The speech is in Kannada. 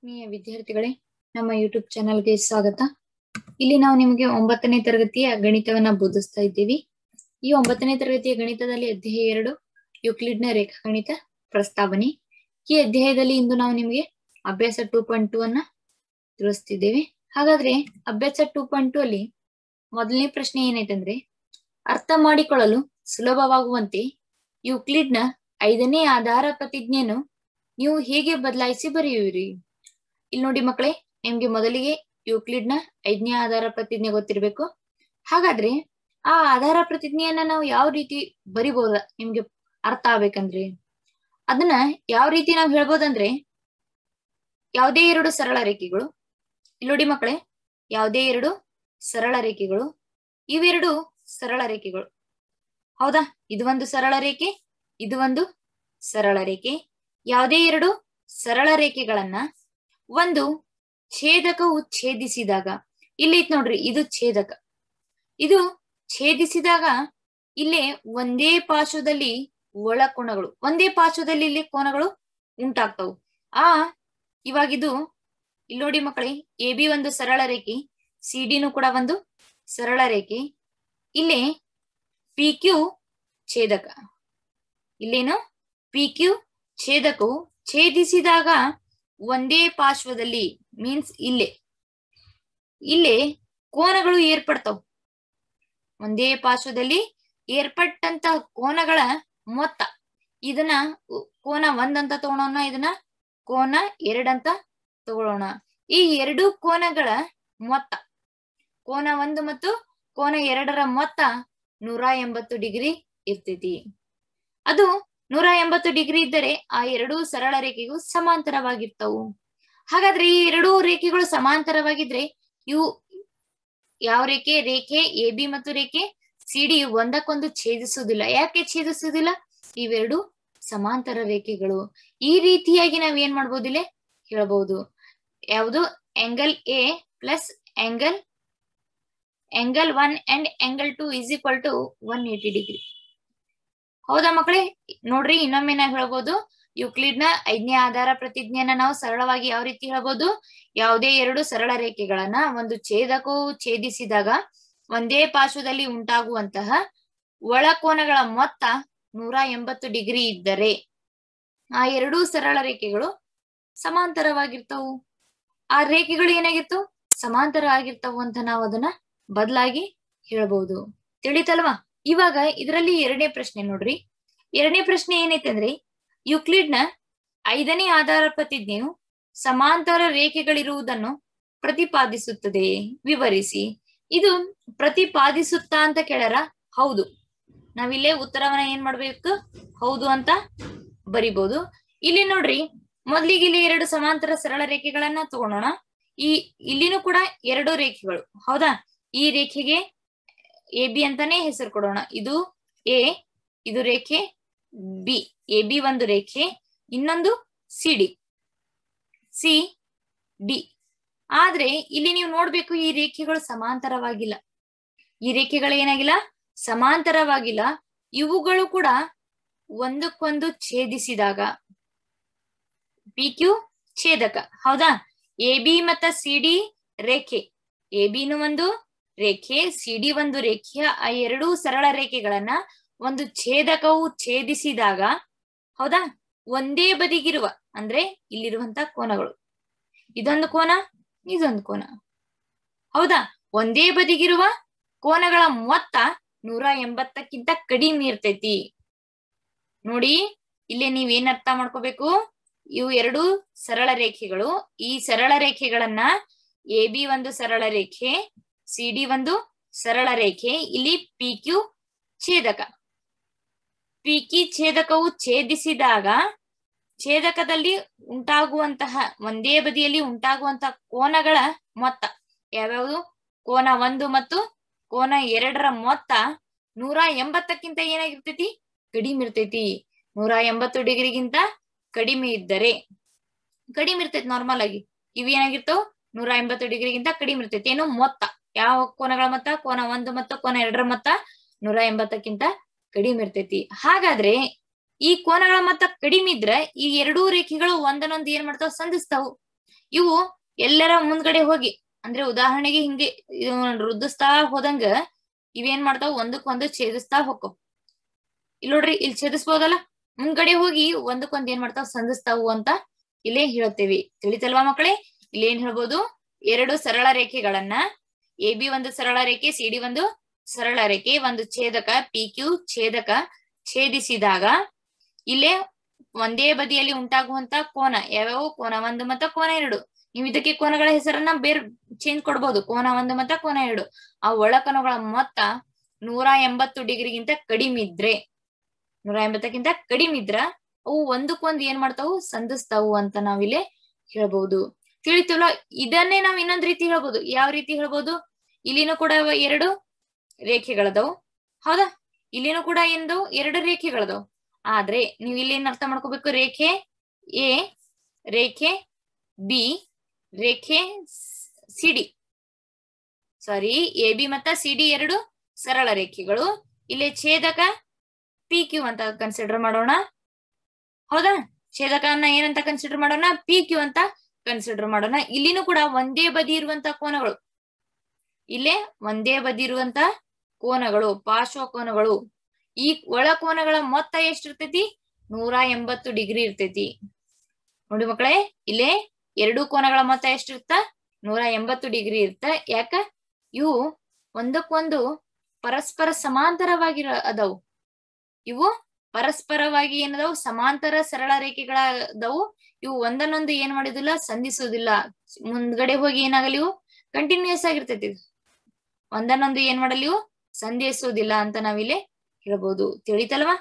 ಆತ್ಮೀಯ ವಿದ್ಯಾರ್ಥಿಗಳೇ, ನಮ್ಮ ಯೂಟ್ಯೂಬ್ ಚಾನೆಲ್ಗೆ ಸ್ವಾಗತ. ಇಲ್ಲಿ ನಾವು ನಿಮಗೆ 9ನೇ ತರಗತಿಯ ಗಣಿತವನ್ನ ಬೋಧಿಸ್ತಾ ಇದ್ದೀವಿ. ಈ 9ನೇ ತರಗತಿಯ ಗಣಿತದಲ್ಲಿ ಅಧ್ಯಾಯ 2 ಯುಕ್ಲಿಡ್ನ ರೇಖಾಗಣಿತ ಪ್ರಸ್ತಾವನೆ. ಈ ಅಧ್ಯಾಯದಲ್ಲಿ ಇಂದು ನಾವು ನಿಮಗೆ ಅಭ್ಯಾಸ 2.2 ಅನ್ನ ತಿಳಿಸ್ತಿದ್ದೇವೆ. ಹಾಗಾದ್ರೆ ಅಭ್ಯಾಸ 2.2 ಅಲ್ಲಿ ಮೊದಲನೇ ಪ್ರಶ್ನೆ ಏನೈತಂದ್ರೆ, ಅರ್ಥ ಮಾಡಿಕೊಳ್ಳಲು ಸುಲಭವಾಗುವಂತೆ ಯುಕ್ಲಿಡ್ನ 5ನೇ ಆಧಾರ ಪ್ರತಿಜ್ಞೆಯನ್ನು ನೀವು ಹೇಗೆ ಬದಲಾಯಿಸಿ ಬರೆಯುವಿರಿ? ಇಲ್ಲಿ ನೋಡಿ ಮಕ್ಕಳೇ, ನಿಮ್ಗೆ ಮೊದಲಿಗೆ ಯುಕ್ಲಿಡ್ನ 5ನೇ ಆಧಾರ ಪ್ರತಿಜ್ಞೆ ಗೊತ್ತಿರ್ಬೇಕು. ಹಾಗಾದ್ರೆ ಆ ಆಧಾರ ಪ್ರತಿಜ್ಞೆಯನ್ನ ನಾವು ಯಾವ ರೀತಿ ಬರಿಬಹುದ ನಿಮ್ಗೆ ಅರ್ಥ ಆಗ್ಬೇಕಂದ್ರೆ ಅದನ್ನ ಯಾವ ರೀತಿ ನಾವು ಹೇಳ್ಬೋದಂದ್ರೆ, ಯಾವುದೇ ಎರಡು ಸರಳ ರೇಖೆಗಳು, ಇಲ್ಲಿ ನೋಡಿ ಮಕ್ಕಳೇ, ಯಾವುದೇ ಎರಡು ಸರಳ ರೇಖೆಗಳು, ಇವೆರಡು ಸರಳ ರೇಖೆಗಳು, ಹೌದಾ? ಇದು ಒಂದು ಸರಳ ರೇಖೆ, ಇದು ಒಂದು ಸರಳ ರೇಖೆ. ಯಾವುದೇ ಎರಡು ಸರಳ ರೇಖೆಗಳನ್ನ ಒಂದು ಛೇದಕವು ಛೇದಿಸಿದಾಗ, ಇಲ್ಲಿ ಐತ್ ನೋಡ್ರಿ, ಇದು ಛೇದಕ. ಇದು ಛೇದಿಸಿದಾಗ ಇಲ್ಲೇ ಒಂದೇ ಪಾರ್ಶ್ವದಲ್ಲಿ ಒಳಕೋನಗಳು, ಒಂದೇ ಪಾರ್ಶ್ವದಲ್ಲಿ ಇಲ್ಲಿ ಕೋನಗಳು ಉಂಟಾಗ್ತವು. ಇವಾಗಿದು ಇಲ್ಲಿ ನೋಡಿ ಮಕ್ಕಳೇ, ಎ ಬಿ ಒಂದು ಸರಳ ರೇಖೆ, ಸಿ ಡಿನೂ ಕೂಡ ಒಂದು ಸರಳ ರೇಖೆ. ಇಲ್ಲಿ ಪಿ ಕ್ಯೂ ಛೇದಕ, ಇಲ್ಲೇನು ಪಿ ಕ್ಯೂ ಛೇದಕವು ಛೇದಿಸಿದಾಗ ಒಂದೇ ಪಾರ್ಶ್ವದಲ್ಲಿ ಮೀನ್ಸ್ ಇಲ್ಲೇ ಕೋನಗಳು ಏರ್ಪಡ್ತಾವ. ಒಂದೇ ಪಾರ್ಶ್ವದಲ್ಲಿ ಏರ್ಪಟ್ಟಂತ ಕೋನಗಳ ಮೊತ್ತ, ಇದನ್ನ ಕೋನ 1 ಅಂತ ತಗೊಳ್ಳೋಣ, ಇದನ್ನ ಕೋನ 2 ಅಂತ ತಗೊಳ್ಳೋಣ. ಈ ಎರಡು ಕೋನಗಳ ಮೊತ್ತ, ಕೋನ 1 ಮತ್ತು ಕೋನ 2ರ ಮೊತ್ತ 180 ಡಿಗ್ರಿ ಇರ್ತೈತಿ. ಅದು 180 ಡಿಗ್ರಿ ಇದ್ದರೆ ಆ ಎರಡೂ ಸರಳ ರೇಖೆಗೂ ಸಮಾಂತರವಾಗಿರ್ತವು. ಹಾಗಾದ್ರೆ ಈ ಎರಡೂ ರೇಖೆಗಳು ಸಮಾಂತರವಾಗಿದ್ರೆ ಇವು ಯಾವ ರೇಖೆ? ರೇಖೆ ಎ ಬಿ ಮತ್ತು ರೇಖೆ ಸಿ ಡಿ ಒಂದಕ್ಕೊಂದು ಛೇದಿಸುವುದಿಲ್ಲ. ಯಾಕೆ ಛೇದಿಸುವುದಿಲ್ಲ? ಇವೆರಡು ಸಮಾಂತರ ರೇಖೆಗಳು. ಈ ರೀತಿಯಾಗಿ ನಾವ್ ಏನ್ ಮಾಡ್ಬೋದು, ಇಲ್ಲಿ ಹೇಳ್ಬಹುದು, ಯಾವುದು? Angle A plus angle 1 and angle 2 is equal to 180 degree. ಹೌದಾ ಮಕ್ಕಳೇ? ನೋಡ್ರಿ, ಇನ್ನೊಮ್ಮೆ ನಾವ್ ಹೇಳ್ಬೋದು, ಯುಕ್ಲಿಡ್ನ 5ನೇ ಆಧಾರ ಪ್ರತಿಜ್ಞೆಯನ್ನ ನಾವು ಸರಳವಾಗಿ ಯಾವ ರೀತಿ ಹೇಳ್ಬೋದು? ಯಾವುದೇ ಎರಡು ಸರಳ ರೇಖೆಗಳನ್ನ ಒಂದು ಛೇದಕವು ಛೇದಿಸಿದಾಗ ಒಂದೇ ಪಾರ್ಶ್ವದಲ್ಲಿ ಉಂಟಾಗುವಂತಹ ಒಳಕೋನಗಳ ಮೊತ್ತ 180 ಡಿಗ್ರಿ ಇದ್ದರೆ ಆ ಎರಡೂ ಸರಳ ರೇಖೆಗಳು ಸಮಾಂತರವಾಗಿರ್ತವು. ಆ ರೇಖೆಗಳು ಏನಾಗಿರ್ತವು? ಸಮಾಂತರ ಆಗಿರ್ತವು ಅಂತ ನಾವು ಅದನ್ನ ಬದಲಾಗಿ ಹೇಳ್ಬಹುದು. ತಿಳಿತಲ್ವಾ? ಇವಾಗ ಇದರಲ್ಲಿ ಎರಡನೇ ಪ್ರಶ್ನೆ ನೋಡ್ರಿ. ಎರಡನೇ ಪ್ರಶ್ನೆ ಏನೈತೆ ಅಂದ್ರೆ, ಯುಕ್ಲಿಡ್ನ 5ನೇ ಆಧಾರ ಪ್ರತಿಜ್ಞೆಯು ಸಮಾಂತರ ರೇಖೆಗಳಿರುವುದನ್ನು ಪ್ರತಿಪಾದಿಸುತ್ತದೆ, ವಿವರಿಸಿ. ಇದು ಪ್ರತಿಪಾದಿಸುತ್ತಾ ಅಂತ ಕೇಳ್ಯಾರ. ಹೌದು. ನಾವಿಲ್ಲೇ ಉತ್ತರವನ್ನ ಏನ್ ಮಾಡ್ಬೇಕು? ಹೌದು ಅಂತ ಬರಿಬಹುದು. ಇಲ್ಲಿ ನೋಡ್ರಿ, ಮೊದ್ಲಿಗೆ ಇಲ್ಲಿ ಎರಡು ಸಮಾಂತರ ಸರಳ ರೇಖೆಗಳನ್ನ ತಗೊಳೋಣ. ಇಲ್ಲಿನೂ ಕೂಡ ಎರಡು ರೇಖೆಗಳು, ಹೌದಾ? ಈ ರೇಖೆಗೆ ಎ ಬಿ ಅಂತಾನೆ ಹೆಸರು ಕೊಡೋಣ. ಇದು ಎ, ಇದು ರೇಖೆ ಬಿ. ಎ ಬಿ ಒಂದು ರೇಖೆ, ಇನ್ನೊಂದು ಸಿ ಡಿ. ಆದ್ರೆ ಇಲ್ಲಿ ನೀವು ನೋಡ್ಬೇಕು, ಈ ರೇಖೆಗಳು ಸಮಾಂತರವಾಗಿಲ್ಲ. ಈ ರೇಖೆಗಳು ಏನಾಗಿಲ್ಲ? ಸಮಾಂತರವಾಗಿಲ್ಲ. ಇವುಗಳು ಕೂಡ ಒಂದಕ್ಕೊಂದು ಛೇದಿಸಿದಾಗ ಪಿ ಕ್ಯೂ ಛೇದಕ, ಹೌದಾ? ಎ ಬಿ ಮತ್ತ ಸಿ ಡಿ ರೇಖೆ, ಎ ಬಿನು ಒಂದು ರೇಖೆ, ಸಿ ಡಿ ಒಂದು ರೇಖೆ. ಆ ಎರಡೂ ಸರಳ ರೇಖೆಗಳನ್ನ ಒಂದು ಛೇದಕವು ಛೇದಿಸಿದಾಗ, ಹೌದಾ, ಒಂದೇ ಬದಿಗಿರುವ ಅಂದ್ರೆ ಇಲ್ಲಿರುವಂತ ಕೋನಗಳು, ಇದೊಂದು ಕೋನ, ಇದೊಂದು ಕೋನ, ಹೌದಾ? ಒಂದೇ ಬದಿಗಿರುವ ಕೋನಗಳ ಮೊತ್ತ 180ಕ್ಕಿಂತ ಕಡಿಮೆ ಇರ್ತೈತಿ. ನೋಡಿ, ಇಲ್ಲಿ ನೀವೇನ್ ಅರ್ಥ ಮಾಡ್ಕೋಬೇಕು? ಇವು ಎರಡು ಸರಳ ರೇಖೆಗಳು. ಈ ಸರಳ ರೇಖೆಗಳನ್ನ ಎ ಬಿ ಒಂದು ಸರಳ ರೇಖೆ, ಸಿ ಡಿ ಒಂದು ಸರಳ ರೇಖೆ. ಇಲ್ಲಿ ಪಿ ಕ್ಯೂ ಛೇದಕ. ಪಿ ಕ್ಯೂ ಛೇದಕವು ಛೇದಿಸಿದಾಗ ಛೇದಕದಲ್ಲಿ ಉಂಟಾಗುವಂತಹ, ಒಂದೇ ಬದಿಯಲ್ಲಿ ಉಂಟಾಗುವಂತಹ ಕೋನಗಳ ಮೊತ್ತ ಯಾವ್ಯಾವುದು? ಕೋನ 1 ಮತ್ತು ಕೋನ 2ರ ಮೊತ್ತ 180ಕ್ಕಿಂತ ಏನಾಗಿರ್ತೈತಿ? ಕಡಿಮೆ ಇರ್ತೈತಿ. 180 ಡಿಗ್ರಿಗಿಂತ ಕಡಿಮೆ ಇದ್ದರೆ, ಕಡಿಮೆ ಇರ್ತೈತಿ ನಾರ್ಮಲ್ ಆಗಿ. ಇವು ಏನಾಗಿರ್ತಾವ? 180 ಡಿಗ್ರಿಗಿಂತ ಕಡಿಮೆ ಇರ್ತೈತಿ. ಏನು ಮೊತ್ತ? ಯಾವ ಕೋನಗಳ ಮೊತ್ತ? ಕೋನ 1 ಮತ್ತು ಕೋನ 2ರ ಮೊತ್ತ 180ಕ್ಕಿಂತ ಕಡಿಮೆ ಇರ್ತೈತಿ. ಹಾಗಾದ್ರೆ ಈ ಕೋನಗಳ ಮೊತ್ತ ಕಡಿಮೆ ಇದ್ರೆ ಈ ಎರಡೂ ರೇಖೆಗಳು ಒಂದನ್ನೊಂದು ಏನ್ ಮಾಡ್ತಾವ? ಸಂಧಿಸ್ತಾವು. ಇವು ಎಲ್ಲರ ಮುಂದ್ಗಡೆ ಹೋಗಿ ಅಂದ್ರೆ ಉದಾಹರಣೆಗೆ ಹಿಂಗೆ ವೃದ್ಧಿಸ್ತಾ ಹೋದಂಗ ಇವೇನ್ ಮಾಡ್ತಾವ ಒಂದಕ್ಕೊಂದು ಛೇದಿಸ್ತಾ ಹೋಗ್ತಾವ. ಇಲ್ಲಿ ನೋಡ್ರಿ, ಇಲ್ಲಿ ಛೇದಿಸ್ಬೋದಲ್ಲ, ಮುಂದ್ಗಡೆ ಹೋಗಿ ಒಂದಕ್ಕೊಂದ್ ಏನ್ ಮಾಡ್ತಾವ್ ಸಂಧಿಸ್ತಾವು ಅಂತ ಇಲ್ಲೇ ಹೇಳ್ತೇವಿ. ತಿಳಿತಲ್ವಾ ಮಕ್ಕಳೇ? ಇಲ್ಲಿ ಏನ್ ಹೇಳ್ಬೋದು, ಎರಡು ಸರಳ ರೇಖೆಗಳನ್ನ ಎ ಬಿ ಒಂದು ಸರಳ ರೇಖೆ, ಸಿ ಡಿ ಒಂದು ಸರಳ ರೇಖೆ, ಒಂದು ಛೇದಕ ಪಿ ಕ್ಯೂ ಛೇದಕ ಛೇದಿಸಿದಾಗ ಇಲ್ಲೇ ಒಂದೇ ಬದಿಯಲ್ಲಿ ಉಂಟಾಗುವಂತ ಕೋನ ಯಾವ್ಯಾವು? ಕೋನ 1 ಮತ್ತು ಕೋನ 2. ನೀವು ಇದಕ್ಕೆ ಕೋನಗಳ ಹೆಸರನ್ನ ಬೇರೆ ಚೇಂಜ್ ಕೊಡ್ಬೋದು. ಕೋನ 1 ಮತ್ತು ಕೋನ 2 ಆ ಒಳಕೋನಗಳ ಮೊತ್ತ 180 ಡಿಗ್ರಿಗಿಂತ ಕಡಿಮೆ ಇದ್ರೆ, 180ಕ್ಕಿಂತ ಕಡಿಮೆ ಇದ್ರ ಅವು ಒಂದಕ್ಕೊಂದು ಏನ್ ಮಾಡ್ತಾವು ಸಂಧಿಸ್ತಾವು ಅಂತ ನಾವಿಲ್ಲಿ ಹೇಳ್ಬಹುದು. ತಿಳಿತಲ್ಲ? ಇದನ್ನೇ ನಾವ್ ಇನ್ನೊಂದ್ ರೀತಿ ಹೇಳ್ಬೋದು. ಯಾವ ರೀತಿ ಹೇಳ್ಬೋದು? ಇಲ್ಲಿನೂ ಕೂಡ ಎರಡು ರೇಖೆಗಳದವು, ಹೌದಾ? ಇಲ್ಲಿನೂ ಕೂಡ ಎರಡು ರೇಖೆಗಳದವು. ಆದ್ರೆ ನೀವು ಇಲ್ಲಿ ಏನ್ ಅರ್ಥ ಮಾಡ್ಕೋಬೇಕು? ರೇಖೆ ಎ, ರೇಖೆ ಬಿ, ರೇಖೆ C D, sorry A B ಮತ್ತ ಸಿ ಡಿ ಎರಡು ಸರಳ ರೇಖೆಗಳು. ಇಲ್ಲಿ ಛೇದಕ ಪಿ ಕ್ಯೂ ಅಂತ ಕನ್ಸಿಡರ್ ಮಾಡೋಣ, ಹೌದಾ? ಛೇದಕನ್ನ ಏನಂತ ಕನ್ಸಿಡರ್ ಮಾಡೋಣ? ಪಿ ಕ್ಯೂ ಅಂತ ಕನ್ಸಿಡರ್ ಮಾಡೋಣ. ಇಲ್ಲಿನೂ ಕೂಡ ಒಂದೇ ಬದಿ ಇರುವಂತ ಕೋನಗಳು, ಇಲ್ಲೇ ಒಂದೇ ಬದಿ ಇರುವಂತ ಕೋನಗಳು, ಪಾರ್ಶ್ವ ಕೋನಗಳು. ಈ ಒಳ ಕೋನಗಳ ಮೊತ್ತ ಎಷ್ಟಿರ್ತೈತಿ? 180 ಡಿಗ್ರಿ ಇರ್ತೈತಿ. ನೋಡಿ ಮಕ್ಕಳೇ, ಇಲ್ಲೇ ಎರಡು ಕೋನಗಳ ಮೊತ್ತ ಎಷ್ಟಿರ್ತ? 180 ಡಿಗ್ರಿ ಇರ್ತ. ಯಾಕ? ಇವು ಒಂದಕ್ಕೊಂದು ಪರಸ್ಪರ ಸಮಾಂತರವಾಗಿ ಅದಾವು. ಇವು ಪರಸ್ಪರವಾಗಿ ಏನದಾವು? ಸಮಾಂತರ ಸರಳ ರೇಖೆಗಳದವು. ಇವು ಒಂದನ್ನೊಂದು ಏನ್ ಮಾಡುದಿಲ್ಲ, ಸಂಧಿಸುವುದಿಲ್ಲ. ಮುಂದ್ಗಡೆ ಹೋಗಿ ಏನಾಗಲಿ ಇವು ಕಂಟಿನ್ಯೂಸ್ ಆಗಿರ್ತೈತಿ. ಒಂದನ್ನೊಂದು ಏನ್ ಮಾಡಲಿ ಇವು ಸಂಧಿಸುವುದಿಲ್ಲ ಅಂತ ನಾವಿಲ್ಲಿ ಹೇಳ್ಬೋದು. ತಿಳಿತಲ್ವಾ?